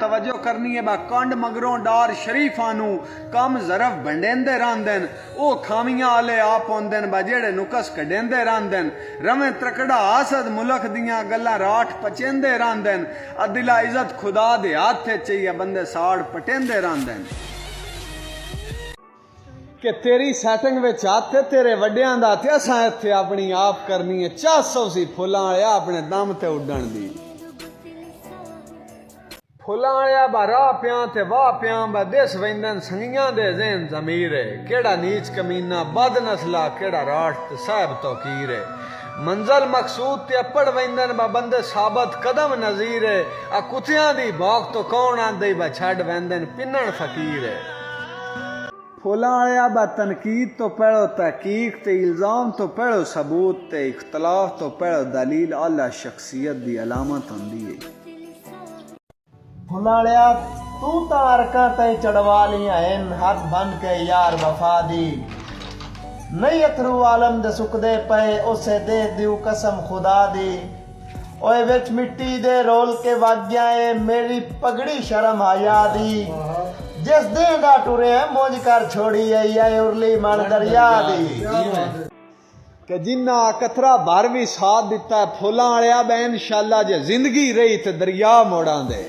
तवज्जो करनी है बा कंड मगरों डार शरीफानू कम जरफ बंडेंदे रहंदन ओ खामियां आले आप होंदन बा जेड़े नुकस कडेंदे रहंदन रवे त्रकड़ा आसद मुल्क दियां गल्लां राठ पचेंदे रहंदन अदिला इज्जत खुदा दे हाथ चाहिए बंदे साड़ पटेंदे रहंदन कि तेरी सैटिंग विच हथ तेरे वड्डियां दा ते असां इत्थे अपनी आप करनी है चासो सी फुलां आया अपने दम ते उड्डण दी फुलां आया बा राह प्यां ते वाह प्यां बा देस वेंदन संगियां दे ज़हन ज़मीर है केड़ा नीच कमीना बद नस्ला केड़ा राठ ते साहिब तौकीर है मंजल मकसूद ते अपड़ वेंदन बा बंदे साबत कदम नज़ीर है आ कुतियां दी भौक तो कौन आंदे बा छड़ वेंदन पिन्नण फकीर है फुलां आया बा तनकीद तो पढ़ो तहकीक ते इल्जाम तो पढ़ो सबूत ते इख्तलाफ तो पढ़ो दलील आला शख्सियत दी अलामत होंदी है फुलाड़िया तू तां अरकां ते चढ़वालियां हन हथ बन के यार वफा दी नहीं अथरू आलम दे सुकदे पे उसे दे दियो कसम खुदा दी ओए विच मिट्टी दे रोल के वग गया है मेरी पगड़ी शर्म आया दी जिस दिन दा टुरे मुझ कर छोड़ी आई उरली मन दरिया दी कि जिन्ना कतरा भर भी साथ दिता फुलां आया बे इंशाअल्लाह जे जिंदगी रही ते दरिया मोड़ां दे